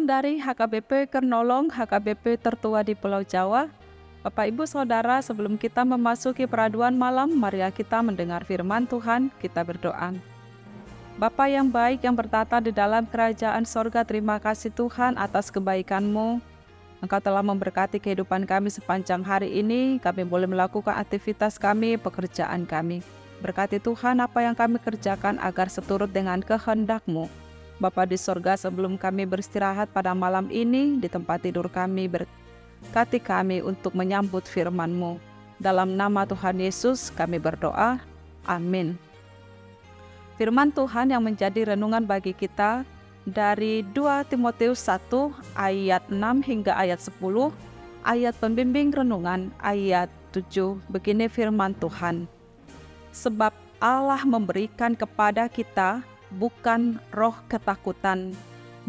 Salam dari HKBP Kernolong, HKBP tertua di Pulau Jawa. Bapak Ibu Saudara, sebelum kita memasuki peraduan malam, mari kita mendengar firman Tuhan, kita berdoa. Bapa yang baik yang bertata di dalam kerajaan sorga, terima kasih Tuhan atas kebaikan-Mu. Engkau telah memberkati kehidupan kami sepanjang hari ini, kami boleh melakukan aktivitas kami, pekerjaan kami. Berkati Tuhan apa yang kami kerjakan agar seturut dengan kehendak-Mu. Bapa di sorga, sebelum kami beristirahat pada malam ini di tempat tidur kami, berkati kami untuk menyambut firman-Mu. Dalam nama Tuhan Yesus kami berdoa, amin. Firman Tuhan yang menjadi renungan bagi kita dari 2 Timotius 1 ayat 6 hingga ayat 10, ayat pembimbing renungan ayat 7. Begini firman Tuhan. Sebab Allah memberikan kepada kita bukan roh ketakutan,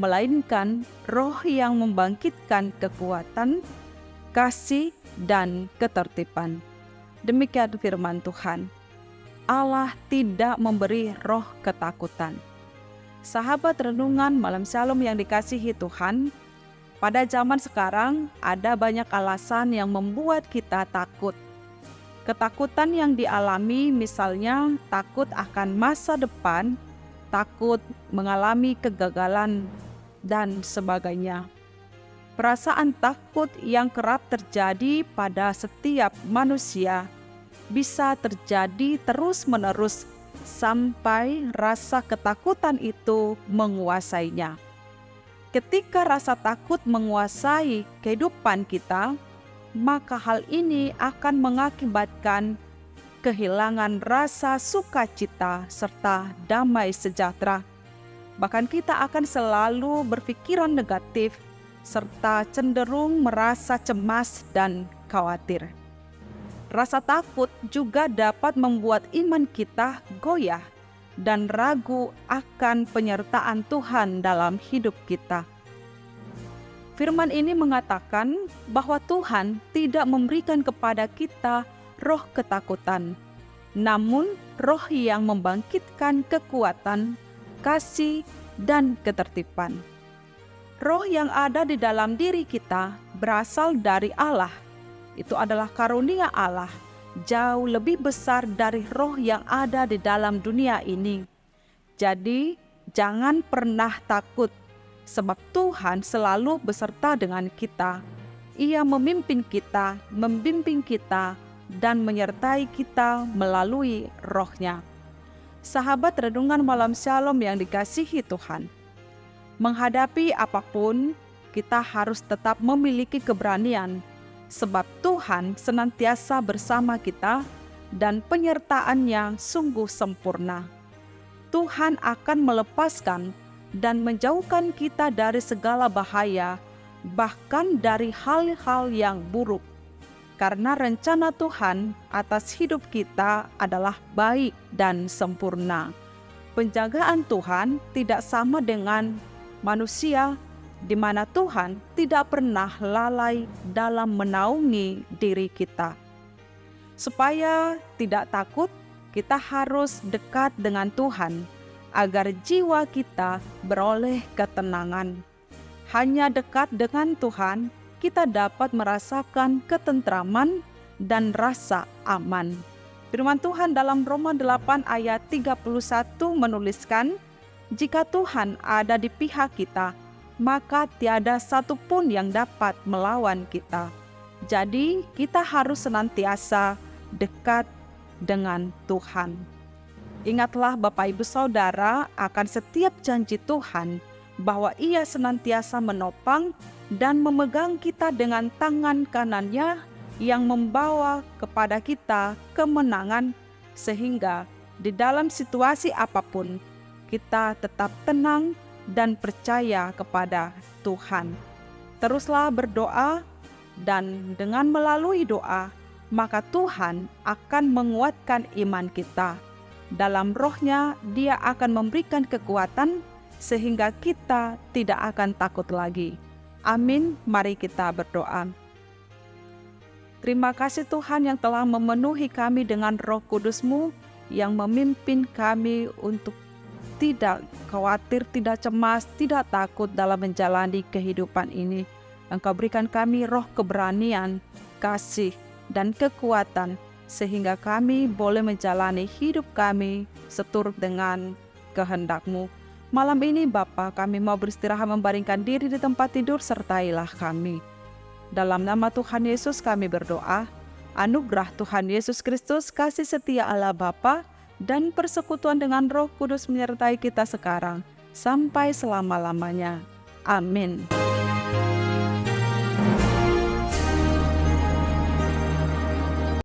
melainkan roh yang membangkitkan kekuatan, kasih, dan ketertiban. Demikian firman Tuhan. Allah tidak memberi roh ketakutan. Sahabat renungan malam Shalom yang dikasihi Tuhan, pada zaman sekarang ada banyak alasan yang membuat kita takut. Ketakutan yang dialami misalnya takut akan masa depan, takut mengalami kegagalan, dan sebagainya. Perasaan takut yang kerap terjadi pada setiap manusia bisa terjadi terus-menerus sampai rasa ketakutan itu menguasainya. Ketika rasa takut menguasai kehidupan kita, maka hal ini akan mengakibatkan kehilangan rasa sukacita serta damai sejahtera. Bahkan kita akan selalu berpikiran negatif serta cenderung merasa cemas dan khawatir. Rasa takut juga dapat membuat iman kita goyah dan ragu akan penyertaan Tuhan dalam hidup kita. Firman ini mengatakan bahwa Tuhan tidak memberikan kepada kita roh ketakutan, namun roh yang membangkitkan kekuatan, kasih, dan ketertiban. Roh yang ada di dalam diri kita berasal dari Allah. Itu adalah karunia Allah, jauh lebih besar dari roh yang ada di dalam dunia ini. Jadi, jangan pernah takut, sebab Tuhan selalu beserta dengan kita. Ia memimpin kita, membimbing kita, dan menyertai kita melalui roh-Nya. Sahabat renungan malam Shalom yang dikasihi Tuhan, menghadapi apapun, kita harus tetap memiliki keberanian, sebab Tuhan senantiasa bersama kita dan penyertaan-Nya sungguh sempurna. Tuhan akan melepaskan dan menjauhkan kita dari segala bahaya, bahkan dari hal-hal yang buruk. Karena rencana Tuhan atas hidup kita adalah baik dan sempurna. Penjagaan Tuhan tidak sama dengan manusia, di mana Tuhan tidak pernah lalai dalam menaungi diri kita. Supaya tidak takut, kita harus dekat dengan Tuhan, agar jiwa kita beroleh ketenangan. Hanya dekat dengan Tuhan, kita dapat merasakan ketentraman dan rasa aman. Firman Tuhan dalam Roma 8 ayat 31 menuliskan, jika Tuhan ada di pihak kita, maka tiada satupun yang dapat melawan kita. Jadi kita harus senantiasa dekat dengan Tuhan. Ingatlah Bapak Ibu Saudara akan setiap janji Tuhan, bahwa Ia senantiasa menopang dan memegang kita dengan tangan kanannya yang membawa kepada kita kemenangan, sehingga di dalam situasi apapun kita tetap tenang dan percaya kepada Tuhan. Teruslah berdoa, dan dengan melalui doa, maka Tuhan akan menguatkan iman kita. Dalam roh-Nya Dia akan memberikan kekuatan, sehingga kita tidak akan takut lagi. Amin. Mari kita berdoa. Terima kasih Tuhan yang telah memenuhi kami dengan Roh Kudus-Mu yang memimpin kami untuk tidak khawatir, tidak cemas, tidak takut dalam menjalani kehidupan ini. Engkau berikan kami roh keberanian, kasih, dan kekuatan, sehingga kami boleh menjalani hidup kami seturut dengan kehendak-Mu. Malam ini Bapa, kami mau beristirahat membaringkan diri di tempat tidur, sertailah kami. Dalam nama Tuhan Yesus kami berdoa, anugerah Tuhan Yesus Kristus, kasih setia Allah Bapa, dan persekutuan dengan Roh Kudus menyertai kita sekarang, sampai selama-lamanya. Amin.